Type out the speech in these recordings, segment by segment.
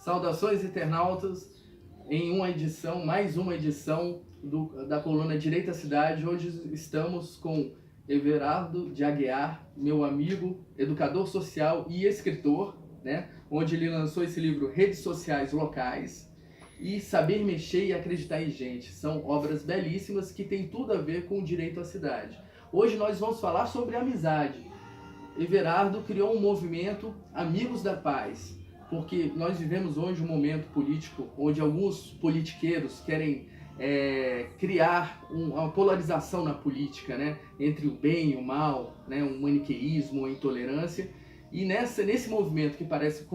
Saudações, internautas, em mais uma edição da coluna Direito à Cidade. Hoje estamos com Everardo de Aguiar, meu amigo, educador social e escritor, né? Onde ele lançou esse livro Redes Sociais Locais e Saber Mexer e Acreditar em Gente. São obras belíssimas que têm tudo a ver com o direito à cidade. Hoje nós vamos falar sobre amizade. Everardo criou um movimento Amigos da Paz, porque nós vivemos hoje um momento político onde alguns politiqueiros querem criar uma polarização na política, né? Entre o bem e o mal, né? Um maniqueísmo, uma intolerância. E nesse movimento que parece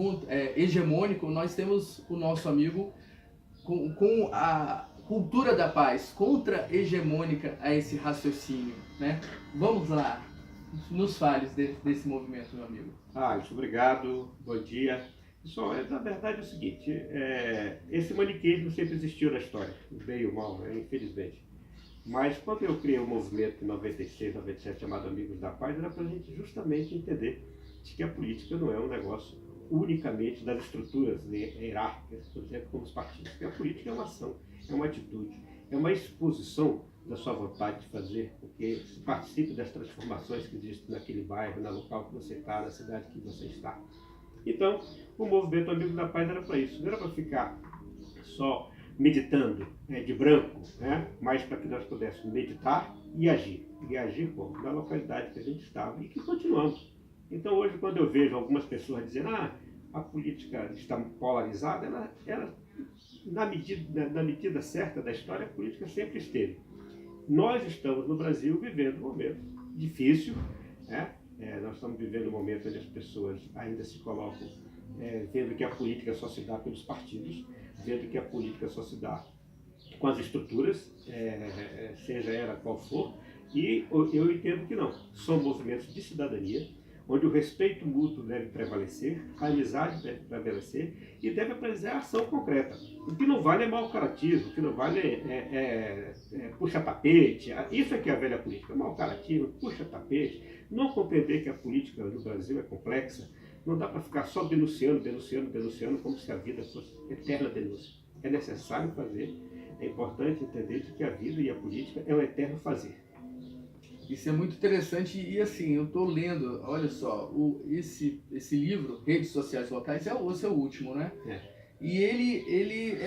hegemônico, nós temos o nosso amigo com a cultura da paz, contra-hegemônica a esse raciocínio, né? Vamos lá, nos fale desse movimento, meu amigo. Muito obrigado, bom dia. Pessoal, na verdade é o seguinte, esse maniqueísmo sempre existiu na história, o bem e o mal, né, infelizmente. Mas quando eu criei o movimento em 96, 97, chamado Amigos da Paz, era para a gente justamente entender de que a política não é um negócio unicamente das estruturas hierárquicas, por exemplo, como os partidos. Porque a política é uma ação, é uma atitude, é uma exposição da sua vontade de fazer, porque se participe das transformações que existem naquele bairro, no local que você está, na cidade que você está. Então, o movimento Amigos da Paz era para isso, não era para ficar só meditando de branco, né? Mas para que nós pudéssemos meditar e agir. E agir como? Na localidade que a gente estava e que continuamos. Então, hoje, quando eu vejo algumas pessoas dizendo a política está polarizada, ela na medida certa da história, a política sempre esteve. Nós estamos no Brasil vivendo um momento difícil, né? Nós estamos vivendo um momento onde as pessoas ainda se colocam vendo que a política só se dá pelos partidos, vendo que a política só se dá com as estruturas, seja ela qual for, e eu entendo que não. São movimentos de cidadania, onde o respeito mútuo deve prevalecer, a amizade deve prevalecer e deve apresentar a ação concreta. O que não vale é mau caratismo, o que não vale puxa-tapete. Isso é que é a velha política, mau caratismo, puxa-tapete. Não compreender que a política no Brasil é complexa, não dá para ficar só denunciando como se a vida fosse eterna denúncia. É necessário fazer, é importante entender que a vida e a política é um eterno fazer. Isso é muito interessante e assim, eu estou lendo, olha só, esse livro, Redes Sociais Locais, esse é o último, né? E ele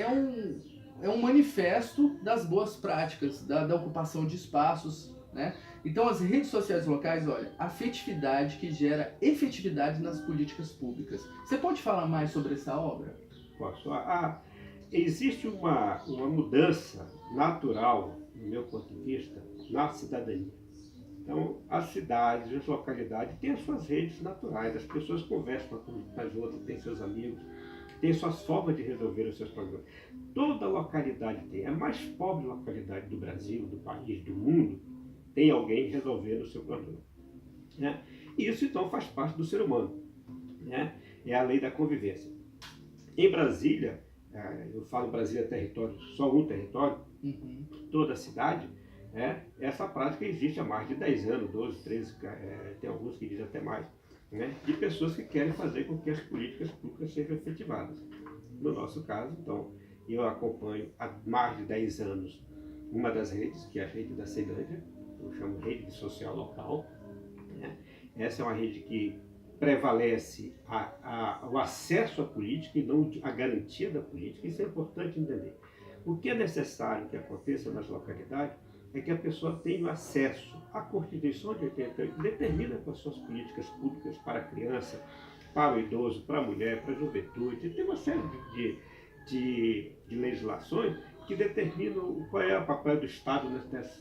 é um manifesto das boas práticas, da ocupação de espaços, né? Então as redes sociais locais, olha, afetividade que gera efetividade nas políticas públicas. Você pode falar mais sobre essa obra? Posso. Existe uma mudança natural, do meu ponto de vista, na cidadania. Então, as cidades, as localidades têm as suas redes naturais, as pessoas conversam com as outras, têm seus amigos, têm suas formas de resolver os seus problemas. Toda localidade tem. A mais pobre localidade do Brasil, do país, do mundo, tem alguém resolvendo o seu problema. Né? E isso, então, faz parte do ser humano. Né? É a lei da convivência. Em Brasília, eu falo Brasília território, só um território, toda a cidade, essa prática existe há mais de 10 anos, 12, 13, tem alguns que dizem até mais, né, de pessoas que querem fazer com que as políticas públicas sejam efetivadas. No nosso caso, então, eu acompanho há mais de 10 anos uma das redes, que é a rede da Ceilândia, eu chamo rede social local. Né? Essa é uma rede que prevalece o acesso à política e não a garantia da política. Isso é importante entender. O que é necessário que aconteça nas localidades é que a pessoa tenha acesso à Constituição de 88, que determina quais são as políticas públicas para a criança, para o idoso, para a mulher, para a juventude. Tem uma série de legislações que determinam qual é o papel do Estado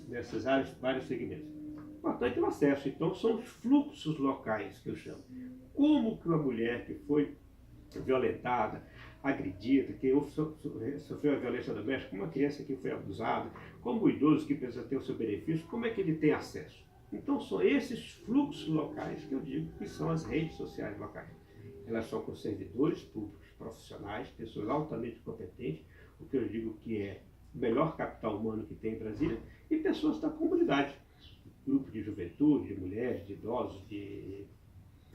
nessas áreas, vários segmentos. Importante o acesso. Então, são os fluxos locais que eu chamo. Como que uma mulher que foi violentada, agredida, que sofreu a violência doméstica, como uma criança que foi abusada, como o idoso que precisa ter o seu benefício, como é que ele tem acesso? Então são esses fluxos locais que eu digo que são as redes sociais locais. Elas são com servidores públicos, profissionais, pessoas altamente competentes, o que eu digo que é o melhor capital humano que tem em Brasília, e pessoas da comunidade, grupo de juventude, de mulheres, de idosos, de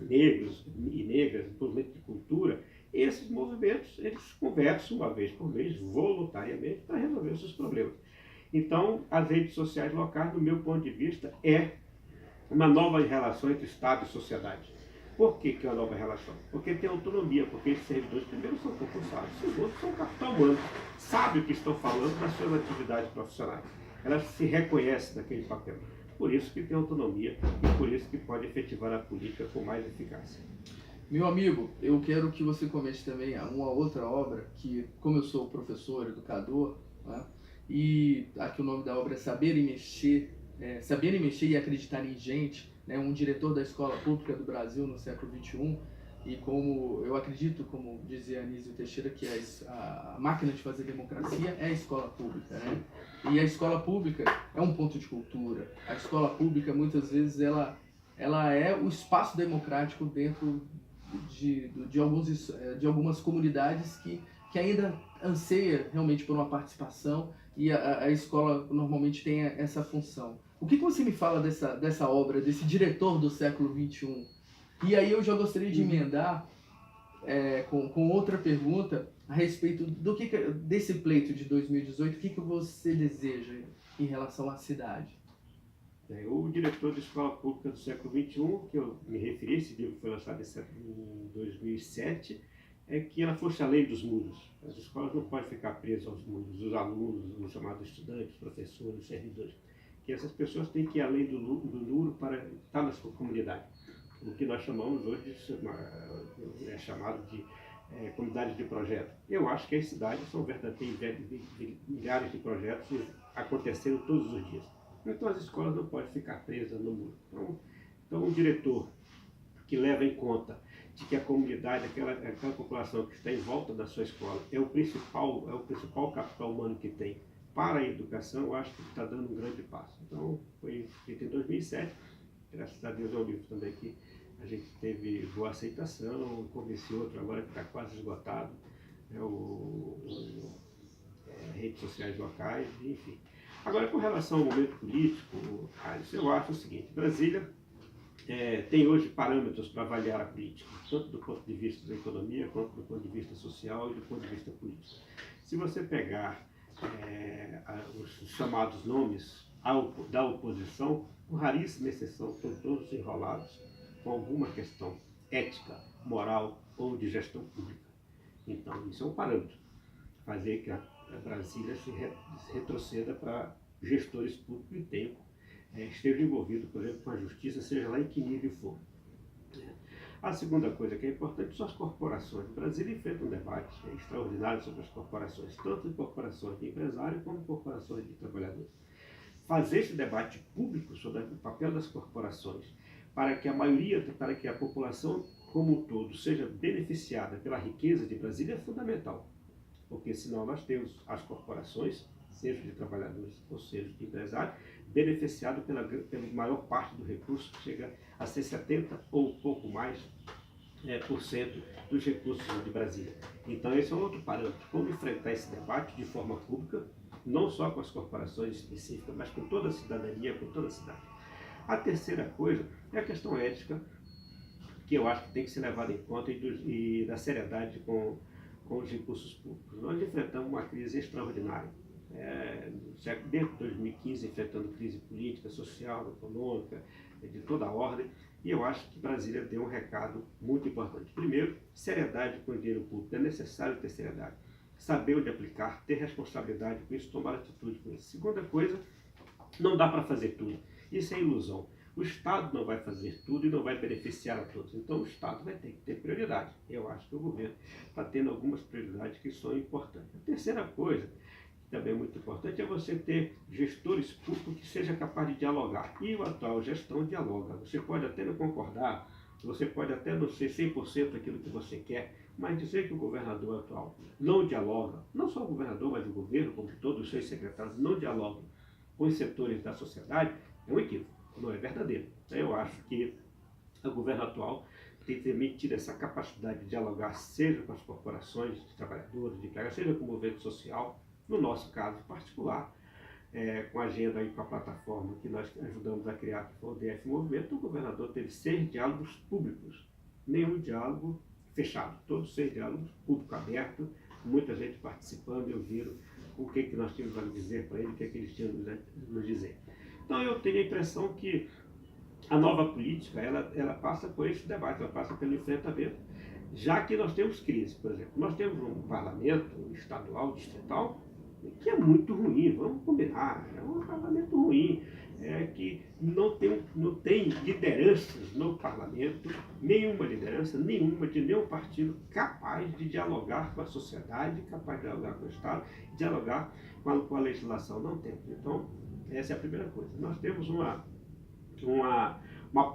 negros e negras, movimento de cultura, e esses movimentos, eles conversam uma vez por mês, voluntariamente, para resolver os seus problemas. Então, as redes sociais locais, do meu ponto de vista, é uma nova relação entre Estado e sociedade. Por que é uma nova relação? Porque tem autonomia, porque esses servidores, primeiro, são concursados, segundo, são capital humano, sabem o que estão falando nas suas atividades profissionais. Elas se reconhecem naquele papel. Por isso que tem autonomia e por isso que pode efetivar a política com mais eficácia. Meu amigo, eu quero que você comente também uma outra obra que, como eu sou professor, educador, né, e aqui o nome da obra é Saber e Mexer, Saber e Mexer e Acreditar em Gente, né, um diretor da escola pública do Brasil no século XXI, e como eu acredito, como dizia Anísio Teixeira, que a máquina de fazer democracia é a escola pública, né? E a escola pública é um ponto de cultura. A escola pública, muitas vezes, ela é o espaço democrático dentro de algumas comunidades que ainda anseia realmente por uma participação, e a escola normalmente tem essa função. O que você me fala dessa obra, desse diretor do século XXI? E aí eu já gostaria de emendar com outra pergunta a respeito desse pleito de 2018, o que você deseja em relação à cidade? O diretor da Escola Pública do século XXI, que eu me referi, esse livro foi lançado em 2007, é que ela fosse além dos muros. As escolas não podem ficar presas aos muros, os alunos, os chamados estudantes, professores, servidores. Que essas pessoas têm que ir além do muro para estar na sua comunidade. O que nós chamamos hoje é chamado de comunidades de projeto. Eu acho que as cidades são verdadeiras, milhares de projetos acontecendo todos os dias. Então as escolas não podem ficar presas no muro. Então um diretor que leva em conta de que a comunidade, aquela população que está em volta da sua escola é o principal capital humano que tem para a educação, eu acho que está dando um grande passo. Então foi feito em 2007, graças a Deus é um livro também que a gente teve boa aceitação, como esse outro agora que está quase esgotado, redes sociais locais, enfim. Agora, com relação ao momento político, eu acho o seguinte: Brasília tem hoje parâmetros para avaliar a política, tanto do ponto de vista da economia, quanto do ponto de vista social e do ponto de vista político. Se você pegar os chamados nomes da oposição, com raríssima exceção, estão todos enrolados com alguma questão ética, moral ou de gestão pública. Então, isso é um parâmetro, fazer que a Brasília se retroceda para gestores públicos e tempo, estejam envolvidos, por exemplo, com a justiça, seja lá em que nível for. A segunda coisa que é importante são as corporações. O Brasil enfrenta um debate extraordinário sobre as corporações, tanto de corporações de empresários como de corporações de trabalhadores. Fazer esse debate público sobre o papel das corporações para que a população como um todo seja beneficiada pela riqueza de Brasília é fundamental. Porque senão nós temos as corporações, seja de trabalhadores ou seja de empresários, beneficiados pela maior parte do recurso, que chega a ser 70% ou pouco mais por cento dos recursos de Brasília. Então esse é um outro parâmetro, como enfrentar esse debate de forma pública, não só com as corporações específicas, mas com toda a cidadania, com toda a cidade. A terceira coisa é a questão ética, que eu acho que tem que ser levada em conta e da seriedade com os recursos públicos. Nós enfrentamos uma crise extraordinária. Desde 2015, enfrentando crise política, social, econômica, de toda a ordem, e eu acho que Brasília deu um recado muito importante. Primeiro, seriedade com o dinheiro público. É necessário ter seriedade. Saber onde aplicar, ter responsabilidade com isso, tomar atitude com isso. Segunda coisa, não dá para fazer tudo. Isso é ilusão. O Estado não vai fazer tudo e não vai beneficiar a todos. Então o Estado vai ter que ter prioridade. Eu acho que o governo está tendo algumas prioridades que são importantes. A terceira coisa, que também é muito importante, é você ter gestores públicos que sejam capazes de dialogar. E a atual gestão dialoga. Você pode até não concordar, você pode até não ser 100% aquilo que você quer, mas dizer que o governador atual não dialoga, não só o governador, mas o governo, como todos os seus secretários, não dialogam com os setores da sociedade, é um equívoco. Não é verdadeiro. Eu acho que o governo atual tem também tido essa capacidade de dialogar, seja com as corporações de trabalhadores, de empregados, seja com o movimento social, no nosso caso particular, com a agenda e com a plataforma que nós ajudamos a criar, que foi o DF Movimento, o governador teve 6 diálogos públicos, nenhum diálogo fechado, todos 6 diálogos, público aberto, muita gente participando e ouvindo o que nós tínhamos a dizer para ele, o que eles tinham a nos dizer. Então eu tenho a impressão que a nova política, ela passa por esse debate, ela passa pelo enfrentamento, já que nós temos crise, por exemplo. Nós temos um parlamento estadual, distrital, que é muito ruim, vamos combinar, é um parlamento ruim, que não tem lideranças no parlamento, nenhuma liderança, nenhuma de nenhum partido capaz de dialogar com a sociedade, capaz de dialogar com o Estado, dialogar com a legislação, não tem. Então, essa é a primeira coisa. Nós temos uma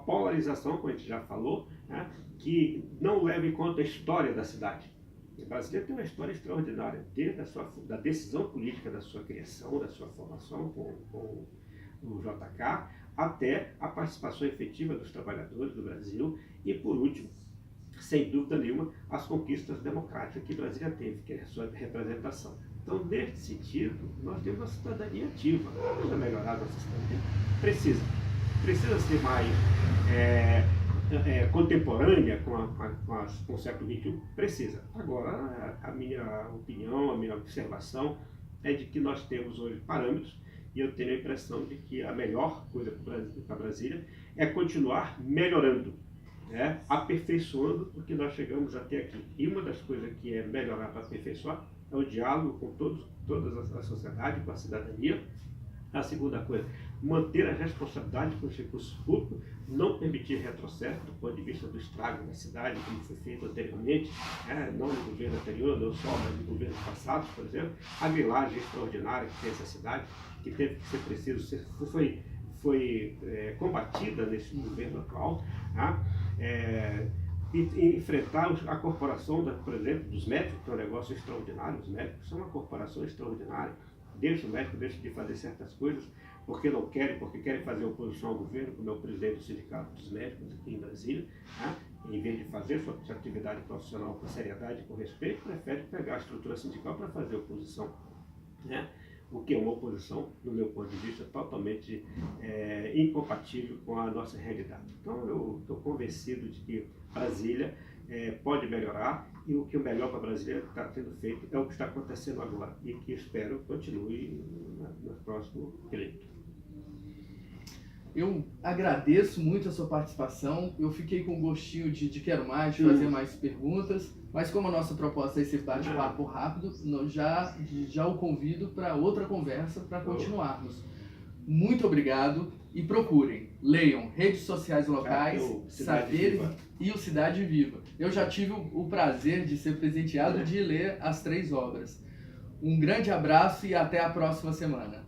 polarização, como a gente já falou, né, que não leva em conta a história da cidade. O Brasil tem uma história extraordinária, desde da decisão política da sua criação, da sua formação com o JK, até a participação efetiva dos trabalhadores do Brasil e, por último, sem dúvida nenhuma, as conquistas democráticas que Brasília teve, que é a sua representação. Então, nesse sentido, nós temos uma cidadania ativa. Precisa melhorar a nossa cidadania? Precisa ser mais contemporânea com o século XXI? Precisa. Agora, a minha opinião, a minha observação é de que nós temos hoje parâmetros e eu tenho a impressão de que a melhor coisa para Brasília é continuar melhorando, aperfeiçoando o que nós chegamos até aqui. E uma das coisas que é melhorar para aperfeiçoar é o diálogo com toda a sociedade, com a cidadania. A segunda coisa, manter a responsabilidade com os recursos públicos, não permitir retrocesso do ponto de vista do estrago na cidade, como foi feito anteriormente, não no governo anterior, não só, mas no governo passado, por exemplo. A grilagem extraordinária que tem essa cidade, que teve que ser preciso, foi combatida nesse governo atual. E enfrentar a corporação, por exemplo, dos médicos, que é um negócio extraordinário. Os médicos são uma corporação extraordinária. Deixa o médico de fazer certas coisas porque não querem, porque querem fazer oposição ao governo, como é o presidente do Sindicato dos Médicos aqui em Brasília, em vez de fazer sua atividade profissional com seriedade e com respeito, prefere pegar a estrutura sindical para fazer oposição. O que é uma oposição, no meu ponto de vista, totalmente incompatível com a nossa realidade. Então, eu estou convencido de que Brasília pode melhorar e o que é melhor para Brasília está sendo feito é o que está acontecendo agora e que espero continue no próximo pleito. Eu agradeço muito a sua participação, eu fiquei com gostinho de quero mais, de fazer mais perguntas, mas como a nossa proposta é esse bate-papo rápido, já o convido para outra conversa para continuarmos. Muito obrigado e procurem, leiam redes sociais locais, Saber e o Cidade Viva. Eu já tive o prazer de ser presenteado de ler as 3 obras. Um grande abraço e até a próxima semana.